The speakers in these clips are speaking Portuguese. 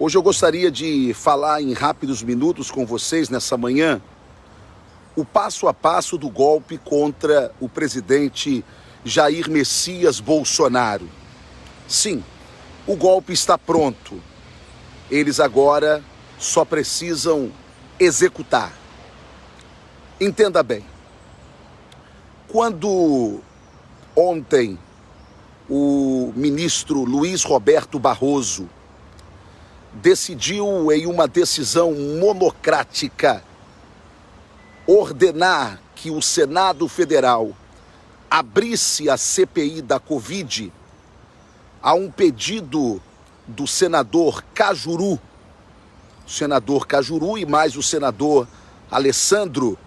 Hoje eu gostaria de falar em rápidos minutos com vocês nessa manhã o passo a passo do golpe contra o presidente Jair Messias Bolsonaro. Sim, o golpe está pronto. Eles agora só precisam executar. Entenda bem. Quando ontem o ministro Luiz Roberto Barroso decidiu, em uma decisão monocrática, ordenar que o Senado Federal abrisse a CPI da Covid, a um pedido do senador Cajuru, e mais o senador Alessandro,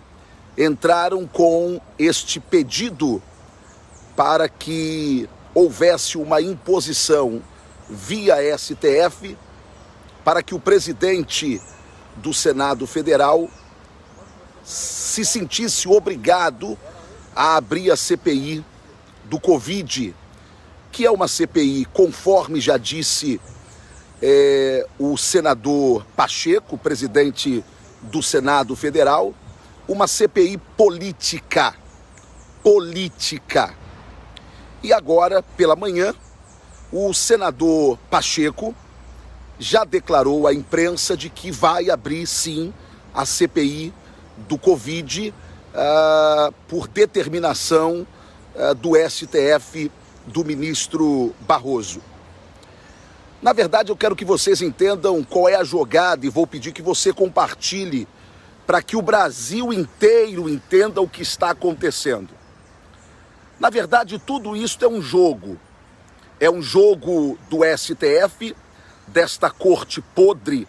entraram com este pedido para que houvesse uma imposição via STF para que o presidente do Senado Federal se sentisse obrigado a abrir a CPI do Covid, que é uma CPI, conforme já disse o senador Pacheco, presidente do Senado Federal, uma CPI política. E agora, pela manhã, o senador Pacheco já declarou à imprensa de que vai abrir, sim, a CPI do Covid por determinação do STF, do ministro Barroso. Na verdade, eu quero que vocês entendam qual é a jogada e vou pedir que você compartilhe para que o Brasil inteiro entenda o que está acontecendo. Na verdade, tudo isso é um jogo. É um jogo do STF, desta corte podre,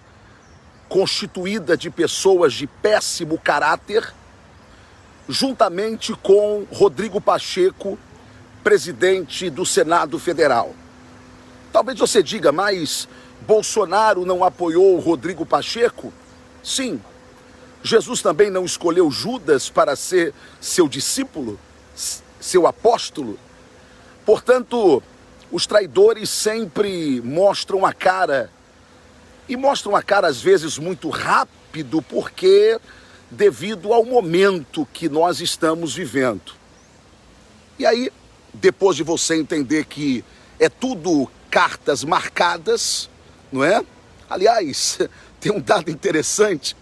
constituída de pessoas de péssimo caráter, juntamente com Rodrigo Pacheco, presidente do Senado Federal. Talvez você diga, mas Bolsonaro não apoiou o Rodrigo Pacheco? Sim. Jesus também não escolheu Judas para ser seu discípulo, seu apóstolo? Portanto, os traidores sempre mostram a cara, e mostram a cara às vezes muito rápido, porque devido ao momento que nós estamos vivendo. E aí, depois de você entender que é tudo cartas marcadas, não é? Aliás, tem um dado interessante,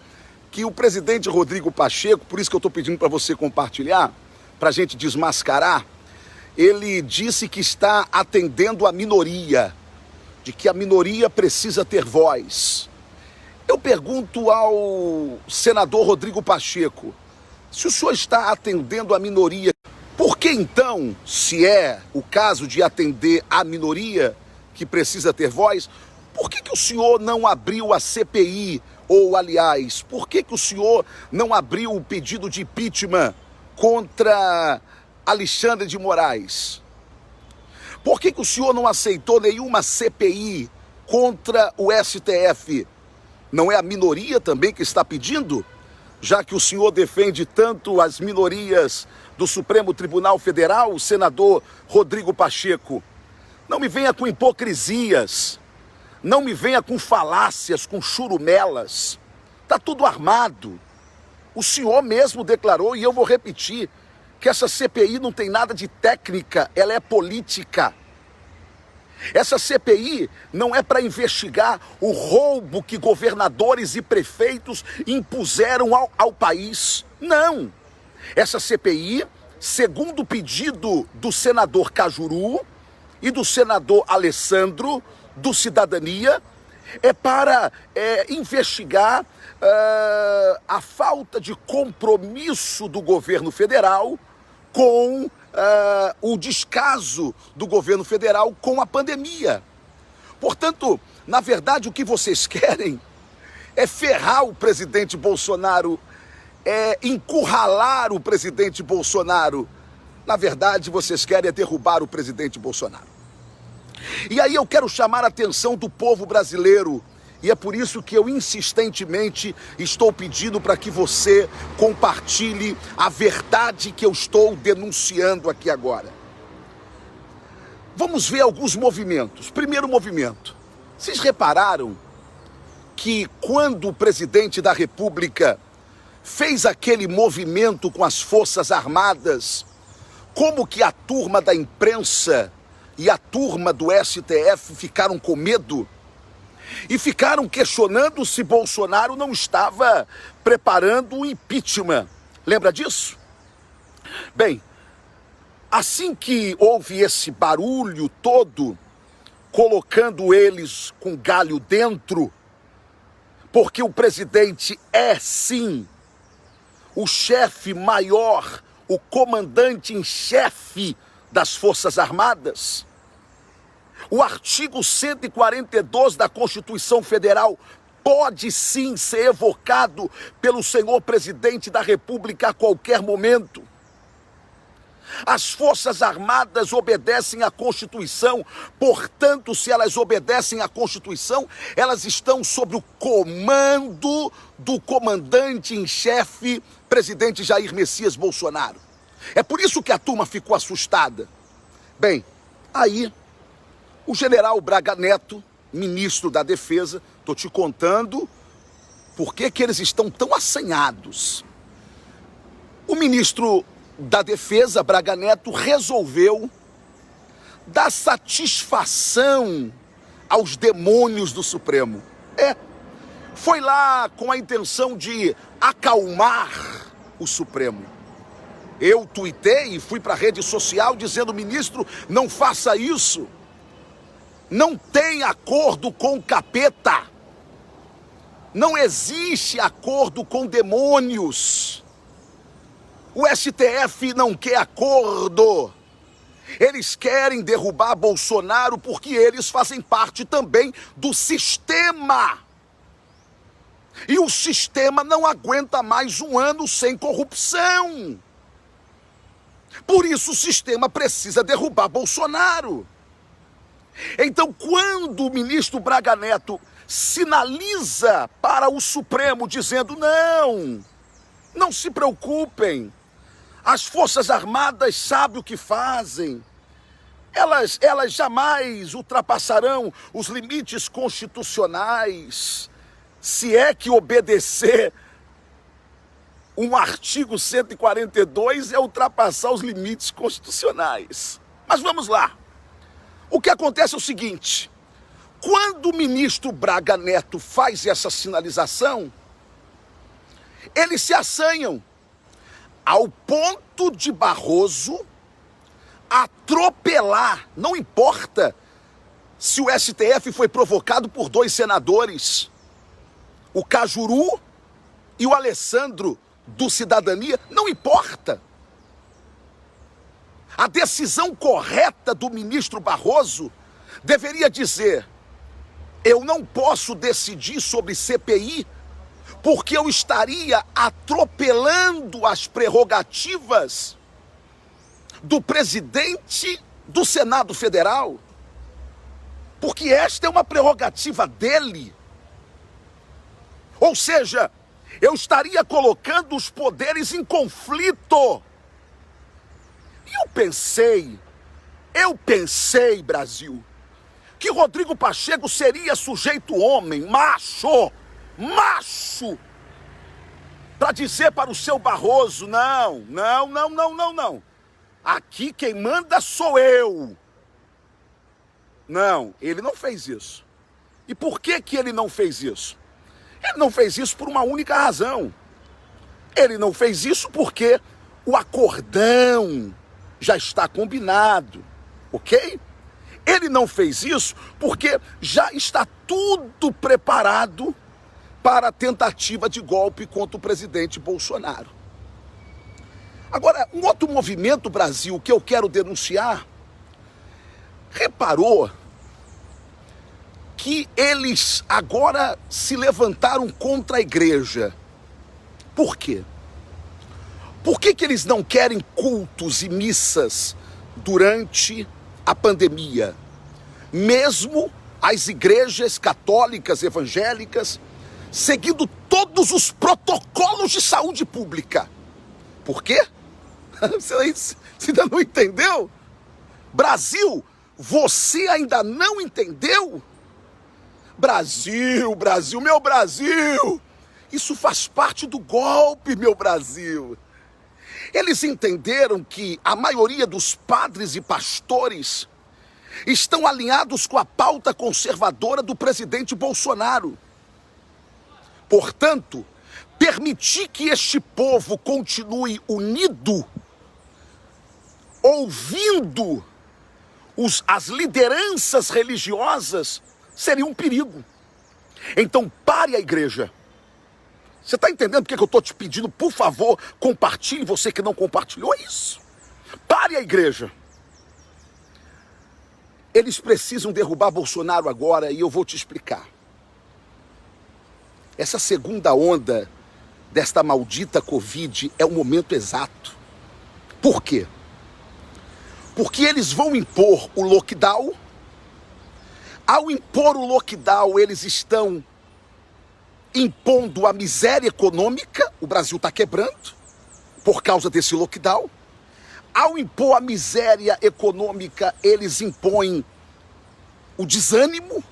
que o presidente Rodrigo Pacheco, por isso que eu estou pedindo para você compartilhar, para a gente desmascarar, ele disse que está atendendo a minoria, de que a minoria precisa ter voz. Eu pergunto ao senador Rodrigo Pacheco, se o senhor está atendendo a minoria, por que então, se é o caso de atender a minoria que precisa ter voz, por que o senhor não abriu a CPI? Ou, aliás, por que o senhor não abriu o pedido de impeachment contra Alexandre de Moraes? Por que o senhor não aceitou nenhuma CPI contra o STF? Não é a minoria também que está pedindo? Já que o senhor defende tanto as minorias do Supremo Tribunal Federal, o senador Rodrigo Pacheco. Não me venha com hipocrisias, não me venha com falácias, com churumelas. Está tudo armado. O senhor mesmo declarou, e eu vou repetir, que essa CPI não tem nada de técnica, ela é política. Essa CPI não é para investigar o roubo que governadores e prefeitos impuseram ao país. Não. Essa CPI, segundo o pedido do senador Cajuru e do senador Alessandro, do Cidadania, é para investigar a falta de compromisso do governo federal com o descaso do governo federal com a pandemia. Portanto, na verdade, o que vocês querem é ferrar o presidente Bolsonaro, é encurralar o presidente Bolsonaro. Na verdade, vocês querem derrubar o presidente Bolsonaro. E aí eu quero chamar a atenção do povo brasileiro, e é por isso que eu insistentemente estou pedindo para que você compartilhe a verdade que eu estou denunciando aqui agora. Vamos ver alguns movimentos. Primeiro movimento. Vocês repararam que quando o presidente da República fez aquele movimento com as Forças Armadas, como que a turma da imprensa e a turma do STF ficaram com medo e ficaram questionando se Bolsonaro não estava preparando o impeachment. Lembra disso? Bem, assim que houve esse barulho todo, colocando eles com galho dentro, porque o presidente é sim o chefe maior, o comandante em chefe das Forças Armadas, o artigo 142 da Constituição Federal pode sim ser evocado pelo senhor presidente da República a qualquer momento. As Forças Armadas obedecem à Constituição, portanto, se elas obedecem à Constituição, elas estão sob o comando do comandante em chefe, presidente Jair Messias Bolsonaro. É por isso que a turma ficou assustada. Bem, aí o general Braga Neto, ministro da Defesa, estou te contando por que eles estão tão assanhados. O ministro da Defesa, Braga Neto, resolveu dar satisfação aos demônios do Supremo. Foi lá com a intenção de acalmar o Supremo. Eu tuitei e fui para a rede social dizendo: ministro, não faça isso. Não tem acordo com o capeta. Não existe acordo com demônios. O STF não quer acordo. Eles querem derrubar Bolsonaro porque eles fazem parte também do sistema. E o sistema não aguenta mais um ano sem corrupção. Por isso o sistema precisa derrubar Bolsonaro. Então, quando o ministro Braga Neto sinaliza para o Supremo dizendo: não se preocupem, as Forças Armadas sabem o que fazem, elas jamais ultrapassarão os limites constitucionais, se é que obedecer um artigo 142 é ultrapassar os limites constitucionais. Mas vamos lá. O que acontece é o seguinte: quando o ministro Braga Neto faz essa sinalização, eles se assanham ao ponto de Barroso atropelar, não importa se o STF foi provocado por 2 senadores, o Cajuru e o Alessandro do Cidadania, não importa. A decisão correta do ministro Barroso deveria dizer: eu não posso decidir sobre CPI porque eu estaria atropelando as prerrogativas do presidente do Senado Federal, porque esta é uma prerrogativa dele. Ou seja, eu estaria colocando os poderes em conflito. E eu pensei, Brasil, que Rodrigo Pacheco seria sujeito homem, macho, para dizer para o seu Barroso: não. Aqui quem manda sou eu. Não, ele não fez isso. E por que ele não fez isso? Ele não fez isso por uma única razão. Ele não fez isso porque o acordão já está combinado, ok? Ele não fez isso porque já está tudo preparado para a tentativa de golpe contra o presidente Bolsonaro. Agora, um outro movimento, Brasil, que eu quero denunciar, reparou que eles agora se levantaram contra a igreja. Por quê? Por que eles não querem cultos e missas durante a pandemia? Mesmo as igrejas católicas, evangélicas, seguindo todos os protocolos de saúde pública. Por quê? Você ainda não entendeu? Brasil, você ainda não entendeu? Brasil, Brasil, meu Brasil. Isso faz parte do golpe, meu Brasil. Eles entenderam que a maioria dos padres e pastores estão alinhados com a pauta conservadora do presidente Bolsonaro. Portanto, permitir que este povo continue unido, ouvindo as lideranças religiosas, seria um perigo. Então pare a igreja. Você está entendendo porque eu estou te pedindo, por favor, compartilhe, você que não compartilhou isso. Pare a igreja. Eles precisam derrubar Bolsonaro agora e eu vou te explicar. Essa segunda onda desta maldita Covid é o momento exato. Por quê? Porque eles vão impor o lockdown. Ao impor o lockdown, eles estão impondo a miséria econômica. O Brasil está quebrando por causa desse lockdown. Ao impor a miséria econômica, eles impõem o desânimo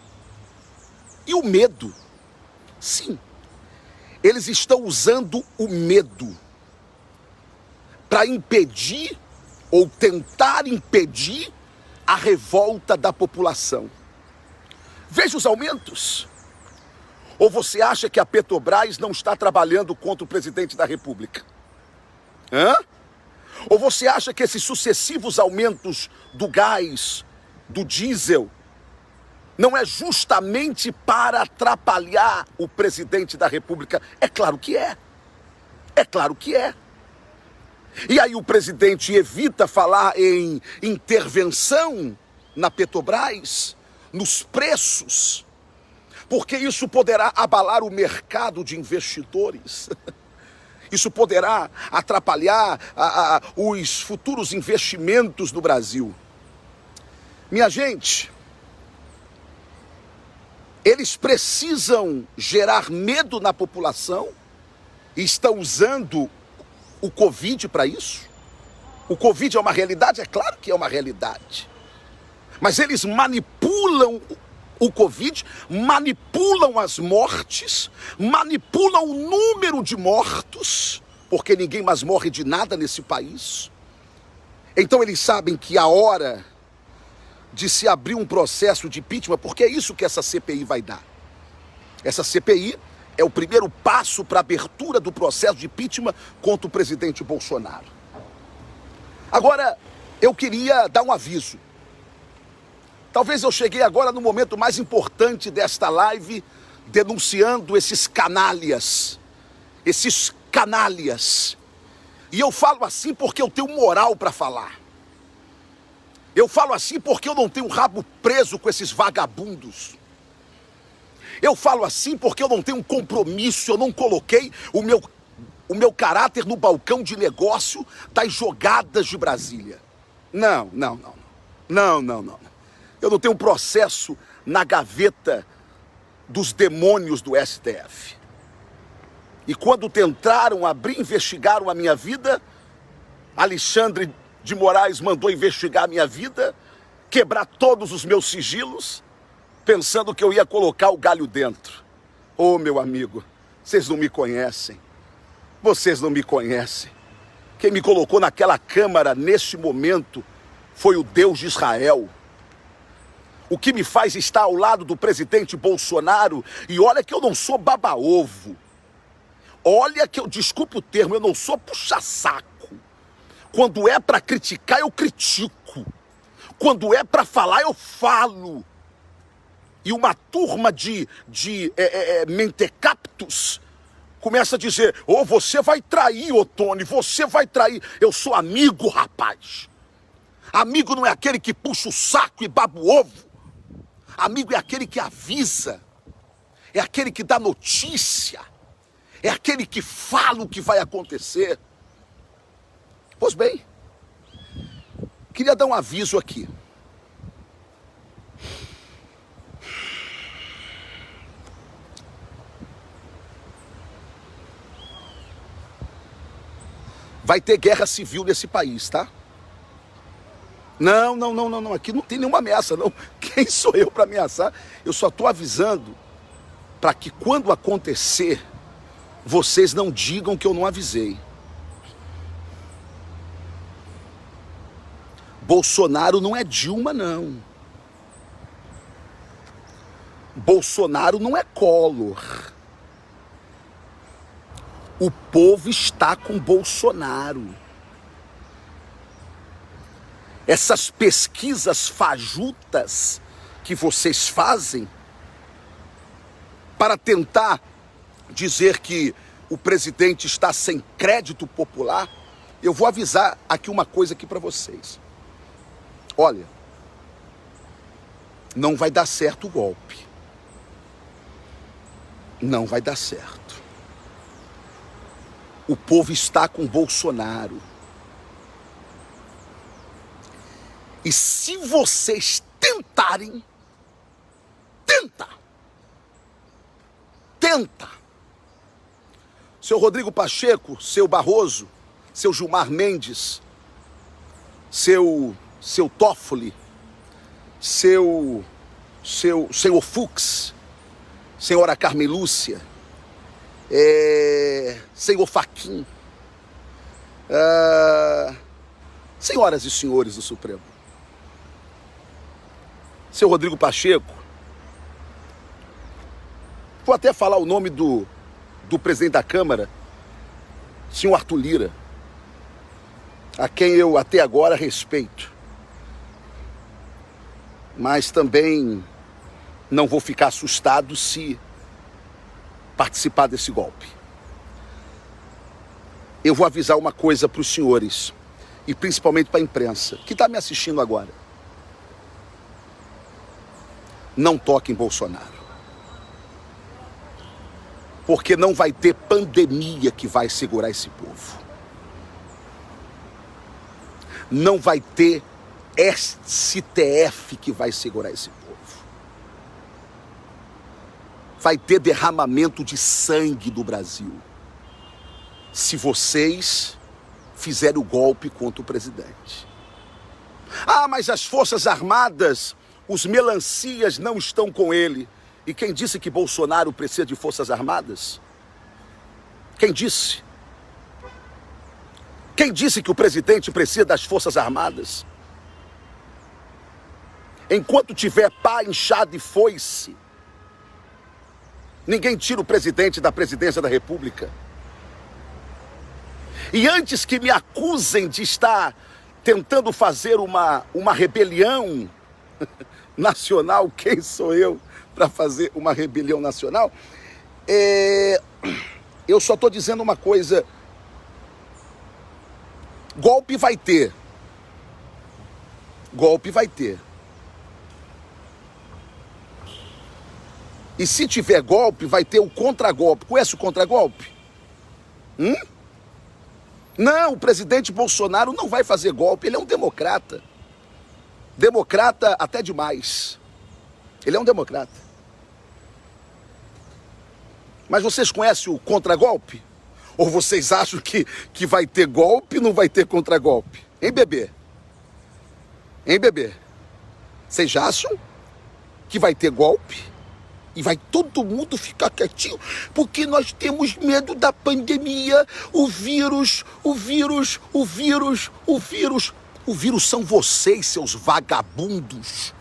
e o medo. Sim, eles estão usando o medo para impedir ou tentar impedir a revolta da população. Veja os aumentos. Ou você acha que a Petrobras não está trabalhando contra o presidente da República? Ou você acha que esses sucessivos aumentos do gás, do diesel, não é justamente para atrapalhar o presidente da República? É claro que é. É claro que é. E aí o presidente evita falar em intervenção na Petrobras, nos preços, porque isso poderá abalar o mercado de investidores. Isso poderá atrapalhar os futuros investimentos no Brasil. Minha gente, eles precisam gerar medo na população e estão usando o Covid para isso. O Covid é uma realidade? É claro que é uma realidade. Mas eles manipulam o Covid, manipulam as mortes, manipulam o número de mortos, porque ninguém mais morre de nada nesse país. Então eles sabem que a hora de se abrir um processo de impeachment, porque é isso que essa CPI vai dar. Essa CPI é o primeiro passo para a abertura do processo de impeachment contra o presidente Bolsonaro. Agora, eu queria dar um aviso. Talvez eu cheguei agora no momento mais importante desta live, denunciando esses canalhas. Esses canalhas. E eu falo assim porque eu tenho moral para falar. Eu falo assim porque eu não tenho rabo preso com esses vagabundos. Eu falo assim porque eu não tenho um compromisso, eu não coloquei o meu caráter no balcão de negócio das jogadas de Brasília. Não. Eu não tenho um processo na gaveta dos demônios do STF. E quando tentaram investigaram a minha vida, Alexandre de Moraes mandou investigar a minha vida, quebrar todos os meus sigilos, pensando que eu ia colocar o galho dentro. Ô, meu amigo, vocês não me conhecem. Vocês não me conhecem. Quem me colocou naquela câmara neste momento foi o Deus de Israel. O que me faz estar ao lado do presidente Bolsonaro, e olha que eu não sou baba-ovo. Olha que eu, desculpe o termo, eu não sou puxa-saco. Quando é para criticar, eu critico. Quando é para falar, eu falo. E uma turma de mentecaptos começa a dizer: ô, você vai trair, Ottoni, você vai trair. Eu sou amigo, rapaz. Amigo não é aquele que puxa o saco e baba o ovo. Amigo é aquele que avisa. É aquele que dá notícia. É aquele que fala o que vai acontecer. Pois bem, queria dar um aviso aqui. Vai ter guerra civil nesse país, tá? Não. Aqui não tem nenhuma ameaça, não. Quem sou eu para ameaçar? Eu só estou avisando para que quando acontecer, vocês não digam que eu não avisei. Bolsonaro não é Dilma, não. Bolsonaro não é Collor. O povo está com Bolsonaro. Essas pesquisas fajutas que vocês fazem para tentar dizer que o presidente está sem crédito popular, eu vou avisar aqui uma coisa aqui para vocês. Olha, não vai dar certo o golpe. Não vai dar certo. O povo está com Bolsonaro. E se vocês tentarem, tenta. Seu Rodrigo Pacheco, seu Barroso, seu Gilmar Mendes, seu Toffoli, seu Fux, senhora Carmen Lúcia, senhor Fachin, senhoras e senhores do Supremo, seu Rodrigo Pacheco, vou até falar o nome do presidente da Câmara, senhor Arthur Lira, a quem eu até agora respeito, mas também não vou ficar assustado se participar desse golpe. Eu vou avisar uma coisa para os senhores, e principalmente para a imprensa, que está me assistindo agora. Não toque em Bolsonaro. Porque não vai ter pandemia que vai segurar esse povo. Não vai ter STF que vai segurar esse povo. Vai ter derramamento de sangue do Brasil se vocês fizerem o golpe contra o presidente. Ah, mas as Forças Armadas, os melancias não estão com ele. E quem disse que Bolsonaro precisa de Forças Armadas? Quem disse? Quem disse que o presidente precisa das Forças Armadas? Enquanto tiver pá, inchado e foice, ninguém tira o presidente da presidência da República. E antes que me acusem de estar tentando fazer uma rebelião nacional, quem sou eu para fazer uma rebelião nacional? Eu só estou dizendo uma coisa. Golpe vai ter. Golpe vai ter. E se tiver golpe, vai ter o contragolpe. Conhece o contragolpe? Não, o presidente Bolsonaro não vai fazer golpe. Ele é um democrata. Democrata até demais. Ele é um democrata. Mas vocês conhecem o contragolpe? Ou vocês acham que vai ter golpe e não vai ter contragolpe? Hein, bebê? Hein, bebê? Vocês já acham que vai ter golpe? E vai todo mundo ficar quietinho? Porque nós temos medo da pandemia. O vírus são vocês, seus vagabundos.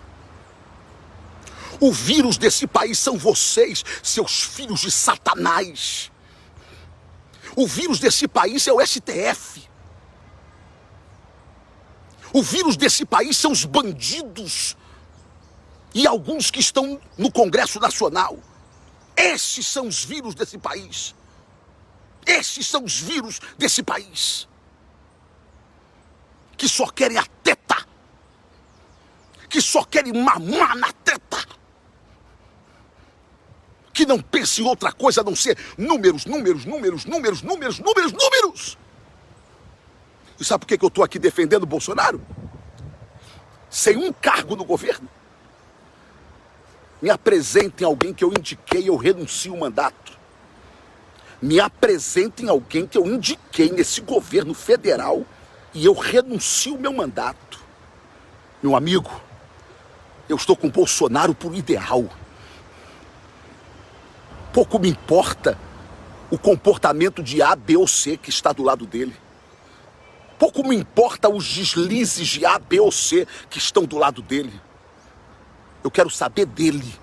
O vírus desse país são vocês, seus filhos de Satanás. O vírus desse país é o STF. O vírus desse país são os bandidos e alguns que estão no Congresso Nacional. Esses são os vírus desse país. Esses são os vírus desse país. Que só querem a teta. Que só querem mamar na teta. Que não pensam em outra coisa a não ser números. E sabe por que eu estou aqui defendendo o Bolsonaro? Sem um cargo no governo. Me apresentem alguém que eu indiquei, eu renuncio o mandato. Me apresentem alguém que eu indiquei nesse governo federal e eu renuncio o meu mandato. Meu amigo, Eu estou com Bolsonaro por ideal. Pouco me importa o comportamento de A, B ou C que está do lado dele. Pouco me importa os deslizes de A, B ou C que estão do lado dele. Eu quero saber dele.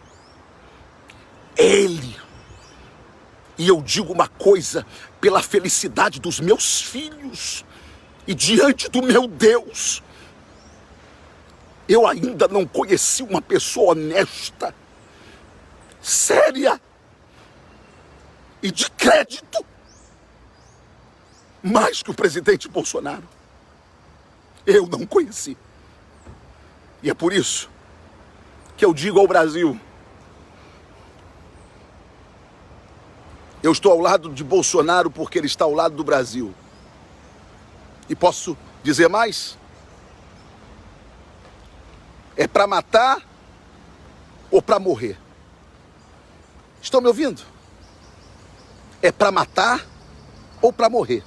Ele. E eu digo uma coisa, pela felicidade dos meus filhos e diante do meu Deus, eu ainda não conheci uma pessoa honesta, séria e de crédito mais que o presidente Bolsonaro. Eu não conheci. E é por isso que eu digo ao Brasil: eu estou ao lado de Bolsonaro porque ele está ao lado do Brasil. E posso dizer mais? É para matar ou para morrer? Estão me ouvindo? É para matar ou para morrer?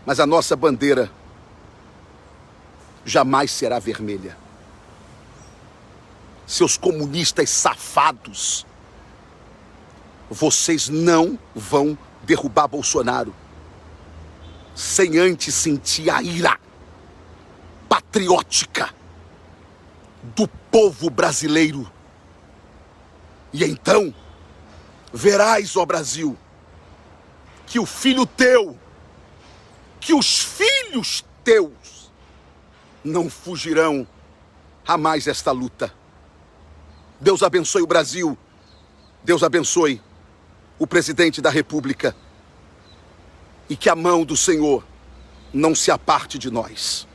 Mas a nossa bandeira jamais será vermelha. Seus comunistas safados, vocês não vão derrubar Bolsonaro sem antes sentir a ira patriótica do povo brasileiro. E então verás, ó Brasil, que o filho teu, que os filhos teus não fugirão a mais esta luta. Deus abençoe o Brasil. Deus abençoe o presidente da República. E que a mão do Senhor não se aparte de nós.